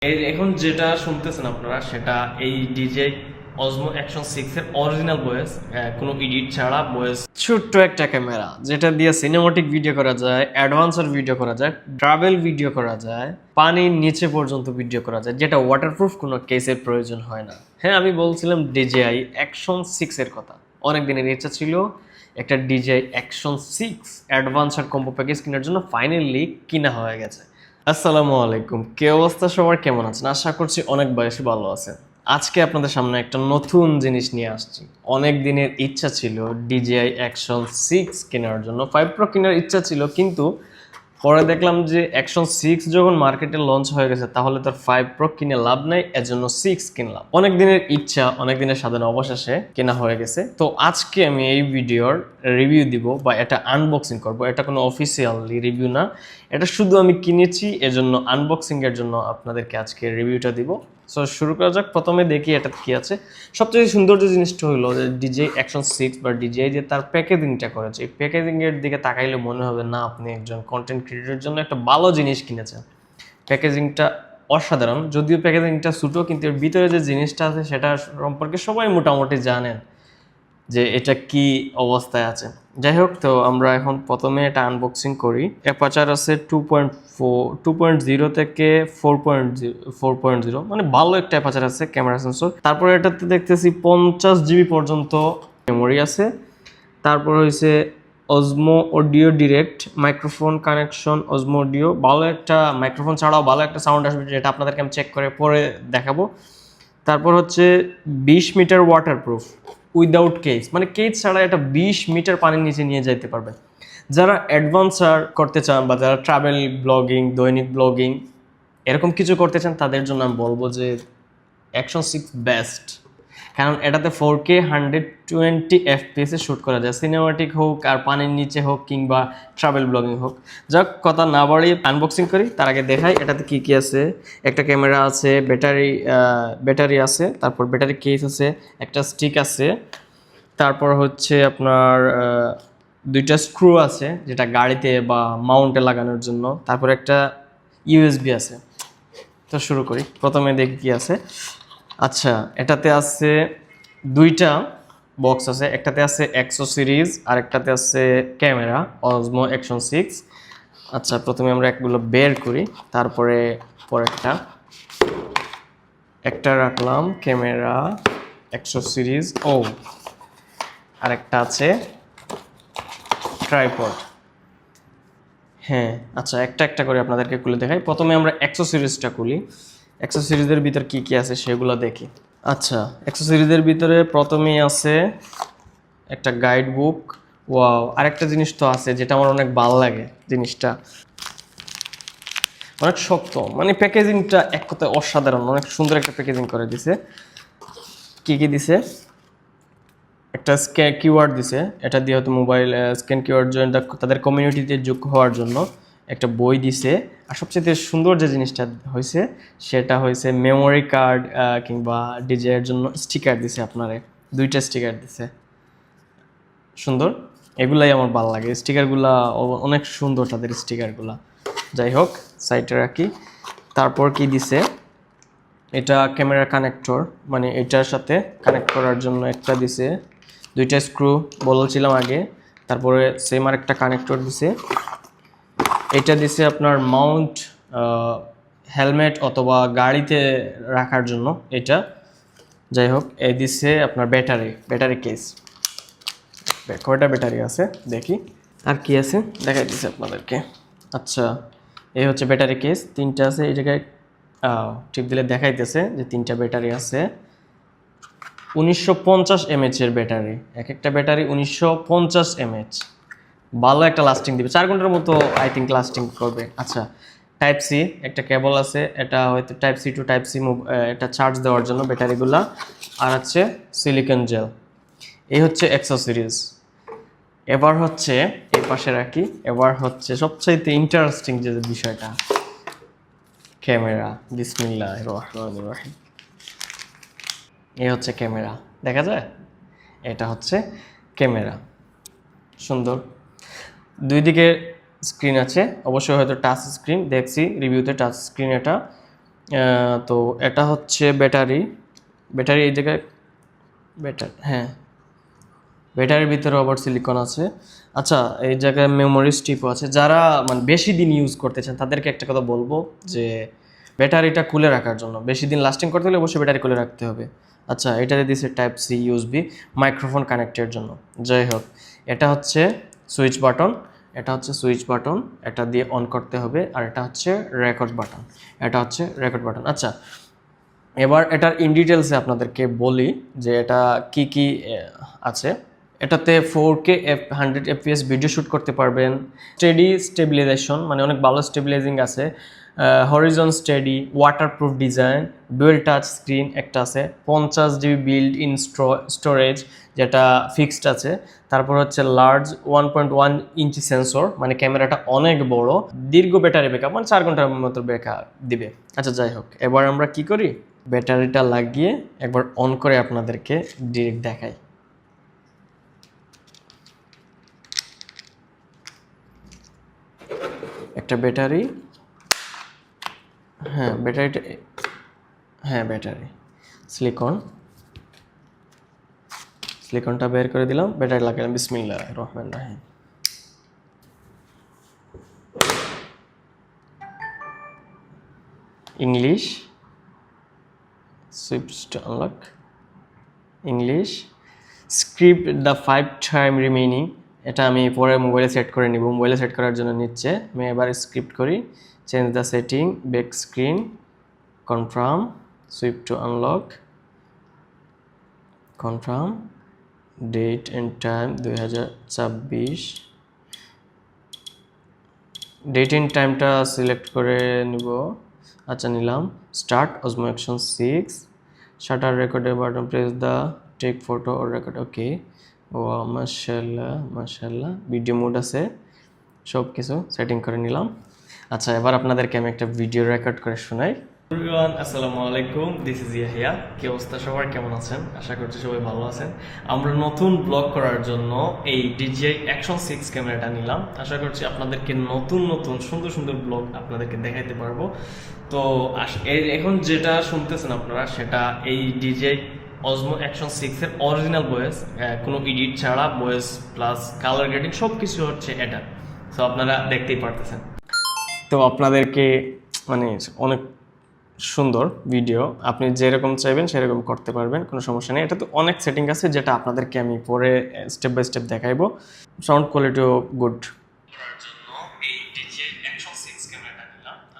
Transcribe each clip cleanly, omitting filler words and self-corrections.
এখন যেটা শুনতেছেন আপনারা সেটা এই ডিজে অজমো অ্যাকশন 6 এর অরিজিনাল ভয়েস, কোনো এডিট ছাড়া ভয়েস। ছোট্ট একটা ক্যামেরা যেটা দিয়ে সিনেমাটিক ভিডিও করা যায়, অ্যাডভান্সার ভিডিও করা যায়, ট্রাভেল ভিডিও করা যায়, পানির নিচে পর্যন্ত ভিডিও করা যায়, যেটা ওয়াটারপ্রুফ কোনো কেসের প্রয়োজন হয় না। হ্যাঁ, আমি বলছিলাম ডিজেআই অ্যাকশন 6 এর কথা। অনেক দিনের ইচ্ছা ছিল একটা DJI action 6 adventure combo package কেনার জন্য, ফাইনালি কিনা হয়ে গেছে। আসসালামু আলাইকুম, কি অবস্থা সবার, কেমন আছেন? আশা করছি অনেক বেশি ভালো আছেন। আজকে আপনাদের সামনে একটা নতুন জিনিস নিয়ে আসছি। অনেক দিনের ইচ্ছা ছিল ডিজিআই অ্যাকশন 6 কেনার জন্য, 5 প্রো কেনার ইচ্ছা ছিল, কিন্তু পরে দেখলাম যে অ্যাকশন 6 যখন মার্কেটে লঞ্চ হয়ে গেছে তাহলে তার 5 প্রো কিনে লাভ নাই, এজন্য 6 কিনলাম। অনেক দিনের ইচ্ছা, অনেক দিনের সাধনা অবশেষে কেনা হয়ে গেছে। তো আজকে আমি এই ভিডিওর রিভিউ দিব বা এটা আনবক্সিং করব। এটা কোনো অফিসিয়ালি রিভিউ না, এটা শুধু আমি কিনেছি এজন্য আনবক্সিং এর জন্য আপনাদেরকে আজকে রিভিউটা দিব। সো শুরু করা যাক। প্রথমে দেখি এটা কি আছে। সবচেয়ে সুন্দর যে জিনিসটা হলো যে ডিজে অ্যাকশন 6 বা ডিজেআই যে তার প্যাকেজিংটা করেছে, এই প্যাকেজিং এর দিকে তাকাইলে মনে হবে না আপনি একজন কন্টেন্ট ক্রিয়েটরের জন্য একটা ভালো জিনিস কিনেছেন। প্যাকেজিংটা অসাধারণ, যদিও প্যাকেজিংটা ছোটো, কিন্তু এর ভিতরে যে জিনিসটা আছে সেটা সম্পর্কে সবাই মোটামুটি জানেন যে এটা কি অবস্থায় আছে। যাই হোক, তো আমরা এখন প্রথমে এটা আনবক্সিং করি। অ্যাপাচার আছে 2.0 থেকে 4.0, মানে ভালো একটা অ্যাপাচার আছে ক্যামেরা সেন্সর। তারপরে এটাতে দেখতেছি 50 জিবি পর্যন্ত মেমোরি আছে। তারপর হয়েছে অজমো audio direct microphone connection. অজমো audio ভালো একটা মাইক্রোফোন ছাড়াও ভালো একটা সাউন্ড আসবে, যেটা আপনাদেরকে আমি চেক করে পরে দেখাবো। তারপর হচ্ছে 20 মিটার ওয়াটারপ্রুফ উইদাউট কেস, মানে কেস ছাড়া এটা 20 মিটার পানির নিচে নিয়ে যেতে পারবে। যারা অ্যাডভান্সার করতে চান বা যারা ট্রাভেল ব্লগিং, দৈনিক ব্লগিং এরকম কিছু করতে চান, তাদের জন্য আমি বলবো যে অ্যাকশন 6 বেস্ট। কারণ এটাতে 4K 120 FPS শ্যুট করা যায়, সিনেমাটিক হোক আর পানির নিচে হোক কিংবা ট্রাভেল ব্লগিং হোক। যাক, কথা না বাড়িয়ে আনবক্সিং করি। তার আগে দেখাই এটাতে কি কি আছে। একটা ক্যামেরা আছে, ব্যাটারি আছে, তারপর ব্যাটারি কেস আছে, একটা স্টিক আছে, তারপর হচ্ছে আপনার দুইটা স্ক্রু আছে যেটা গাড়িতে বা মাউন্টে লাগানোর জন্য, তারপর একটা ইউএসবি আছে। তো শুরু করি, প্রথমে দেখি কি আছে। আচ্ছা, এটাতে আছে দুইটা বক্স আছে, একটাতে আছে এক্সো সিরিজ আর একটাতে আছে ক্যামেরা অজমো অ্যাকশন 6। আচ্ছা, প্রথমে আমরা একগুলো বের করি, তারপরে পরেরটা একটা রাখলাম ক্যামেরা এক্সো সিরিজ। ও, আরেকটা আছে ট্রাইপড। হ্যাঁ, আচ্ছা, একটা একটা করে আপনাদেরকে খুলে দেখাই। প্রথমে আমরা এক্সো সিরিজটা খুলি। এক্সো সিরিজের ভিতর কি কি আছে সেগুলো দেখি। আচ্ছা, এক্সো সিরিজের ভিতরে প্রথমেই আছে একটা গাইড বুক। ওয়াও, আরেকটা জিনিস তো আছে যেটা আমার অনেক ভালো লাগে, জিনিসটা অনেক শক্ত, মানে প্যাকেজিংটা এক কথায় অসাধারণ, অনেক সুন্দর একটা প্যাকেজিং করে দিছে। কি কি দিছে? একটা স্ক্যান কিওয়ার্ড দিছে, এটা দিয়ে হয়তো মোবাইল স্ক্যান কিওয়ার্ড জয়েন তাদের কমিউনিটিতে যোগ হওয়ার জন্য। একটা বই দিছে, আর সবচেয়ে সুন্দর যে জিনিসটা হয়েছে সেটা হয়েছে মেমোরি কার্ড কিংবা ডিজের জন্য স্টিকার দিছে আপনারে। দুইটা স্টিকার দিছে, সুন্দর। এগুলাই আমার ভালো লাগে, স্টিকারগুলা অনেক সুন্দর তাদের স্টিকারগুলা। যাই হোক, সাইডে রাখি। তারপর কি দিছে, এটা ক্যামেরা কানেক্টর, মানে এটার সাথে কানেক্ট করার জন্য একটা দিছে, দুইটা স্ক্রু বলছিলাম আগে। তারপরে সেম আর একটা কানেক্টর দিছে। এটা দিছে আপনার মাউন্ট হেলমেট অথবা গাড়িতে রাখার জন্য এটা। যাই হোক, এই দিছে আপনার ব্যাটারি কেস। কয়টা ব্যাটারি আছে দেখি, আর কি আছে দেখাই দিছে আপনাদেরকে। আচ্ছা, এই হচ্ছে ব্যাটারি কেস, তিনটা আছে এই জায়গায়। টিপ দিলে দেখাইতেছে যে তিনটা ব্যাটারি আছে। 1950 mAh এর ব্যাটারি, এক একটা ব্যাটারি 1950 mAh। ভালো একটা লাস্টিং দিবে, 4 ঘন্টার মতো আই থিঙ্ক লাস্টিং করবে। আচ্ছা, টাইপ সি একটা কেবল আছে, এটা হয়তো type C to type C এটা চার্জ দেওয়ার জন্য ব্যাটারিগুলা। আর হচ্ছে সিলিকন জেল। এই হচ্ছে এক্সো সিরিজ। এবার হচ্ছে এই পাশে রাখি। এবার হচ্ছে সবচাইতে ইন্টারেস্টিং যে বিষয়টা, ক্যামেরা। বিসমিল্লাহির রহমানির রহিম। এই হচ্ছে ক্যামেরা, দেখা যায়? এটা হচ্ছে ক্যামেরা, সুন্দর। দুই দিকে স্ক্রিন আছে, অবশ্যই হয়তো টাচ স্ক্রিন, দেখছি রিভিউতে টাচ স্ক্রিন এটা। তো এটা হচ্ছে ব্যাটারি এই জায়গায় হ্যাঁ, ব্যাটারির ভিতরে আবার সিলিকন আছে। আচ্ছা, এই জায়গায় মেমোরি স্ট্রিপও আছে। যারা মানে বেশি দিন ইউজ করতে চান তাদেরকে একটা কথা বলবো যে ব্যাটারিটা খুলে রাখার জন্য, বেশি দিন লাস্টিং করতে হলে অবশ্যই ব্যাটারি খুলে রাখতে হবে। আচ্ছা, এটাতে দিছে টাইপ সি ইউএসবি মাইক্রোফোন কানেক্টের জন্য। যাই হোক, এটা হচ্ছে সুইচ বাটন, এটা দিয়ে অন করতে হবে। আর এটা হচ্ছে রেকর্ড বাটন। আচ্ছা, এবার এটার ইন ডিটেলসে আপনাদেরকে বলি যে এটা কি কি আছে। এটাতে 4K 100 FPS ভিডিও শ্যুট করতে পারবেন। স্টেবিলাইজেশন মানে অনেক ভালো স্টেবিলাইজিং আছে। Harijan steady, waterproof design, dual touch screen একটা আছে, 50 GB বিল্ড ইন স্টোরেজ যেটা ফিক্সড আছে। তারপর হচ্ছে লার্জ 1.1 ইঞ্চি সেন্সর, মানে ক্যামেরাটা অনেক বড়, দীর্ঘ ব্যাটারি ব্যাকআপ, মানে 4 ঘন্টার মতো ব্যাকআপ দিবে। আচ্ছা, যাই হোক, এবার আমরা কি করি, ব্যাটারিটা লাগিয়ে একবার অন করে আপনাদেরকে ডিরেক্ট দেখাই। একটা ব্যাটারি, ব্যাটারি সিলিকনটা বের করে দিলাম, ব্যাটারি লাগালাম। বিসমিল্লাহির রহমানির রহিম। English, switch to unlock, English, script the 5 time remaining. এটা আমি পরে মোবাইলে সেট করে নিব, মোবাইলে সেট করার জন্য নিচ্ছে। আমি এবার স্ক্রিপ্ট করি, change the setting, back screen, confirm, swipe to unlock, confirm, date and time 2026, date and টাইমটা সিলেক্ট করে নিব। আচ্ছা, নিলাম। স্টার্ট অজমো অ্যাকশন 6, শাটার রেকর্ডের button, press the take photo or record. Okay, ও মাশাআল্লাহ ভিডিও মোড আছে, সব কিছু সেটিং করে নিলাম। আচ্ছা, এবার আপনাদেরকে আমি একটা ভিডিও রেকর্ড করে শোনাই। এভরিওয়ান, আসসালামু আলাইকুম, দিস ইজ ইয়াহিয়া। কি অবস্থা সবার, কেমন আছেন? আশা করছি সবাই ভালো আছেন। আমরা নতুন ব্লগ করার জন্য এই DJI Action 6 ক্যামেরাটা নিলাম। আশা করছি আপনাদেরকে নতুন সুন্দর সুন্দর ব্লগ আপনাদেরকে দেখাইতে পারবো। তো এখন যেটা শুনতেছেন আপনারা, সেটা এই DJI Osmo Action 6 এর অরিজিনাল ভয়েস, কোনো এডিট ছাড়া ভয়েস প্লাস কালার গ্রেডিং সব কিছু হচ্ছে এটা। তো আপনারা দেখতেই পারতেছেন। তো আপনাদেরকে মানে অনেক সুন্দর ভিডিও, আপনি যেরকম চাইবেন সেরকম করতে পারবেন, কোনো সমস্যা নেই। এটা তো অনেক সেটিং আছে যেটা আপনাদেরকে আমি পরে স্টেপ বাই স্টেপ দেখাইবো। সাউন্ড কোয়ালিটিও গুড।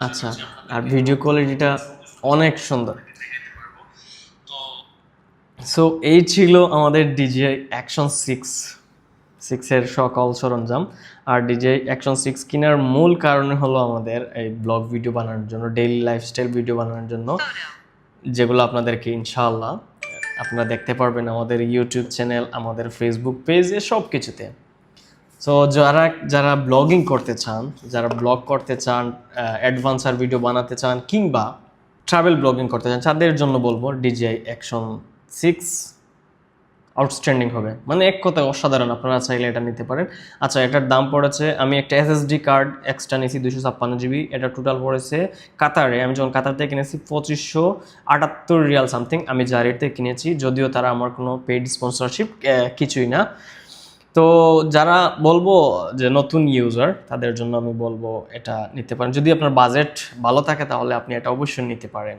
আচ্ছা, আর ভিডিও কোয়ালিটিটা অনেক সুন্দর। সো এই ছিল আমাদের DJI Action 6 এর সকল সরঞ্জাম। আর DJI Action 6 কেনার মূল কারণ হলো আমাদের এই ব্লগ ভিডিও বানানোর জন্য, ডেইলি লাইফস্টাইল ভিডিও বানানোর জন্য, যেগুলো আপনাদেরকে ইনশাআল্লাহ আপনারা দেখতে পারবেন আমাদের ইউটিউব চ্যানেল, আমাদের ফেসবুক পেজে, সব কিছুতে। সো যারা ব্লগিং করতে চান, যারা ব্লগ করতে চান, অ্যাডভান্সার ভিডিও বানাতে চান, কিংবা ট্রাভেল ব্লগিং করতে চান, তাদের জন্য বলবো DJI Action 6 আউটস্ট্যান্ডিং হবে, মানে এক কথায় অসাধারণ। আপনারা চাইলে এটা নিতে পারেন। আচ্ছা, এটার দাম পড়েছে, আমি একটা SSD কার্ড এক্সট্রা নিয়েছি 256 GB। এটা টোটাল পড়েছে কাতারে, আমি যখন কাতার থেকে কিনেছি 2578 রিয়াল সামথিং। আমি যা রেট থেকে কিনেছি, যদিও তারা আমার কোনো পেইড স্পন্সরশিপ কিছুই না। তো যারা বলবো যে নতুন ইউজার, তাদের জন্য আমি বলবো এটা নিতে পারেন। যদি আপনার বাজেট ভালো থাকে তাহলে আপনি এটা অবশ্যই নিতে পারেন।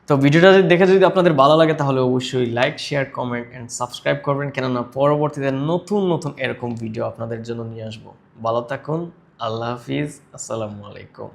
তো ভিডিওটা দেখে যদি আপনাদের ভালো লাগে তাহলে অবশ্যই like, share, comment and subscribe করবেন, কেননা পরবর্তীতে নতুন এরকম ভিডিও আপনাদের জন্য নিয়ে আসবো। ভালো থাকুন, আল্লাহ হাফিজ, আসসালামু আলাইকুম।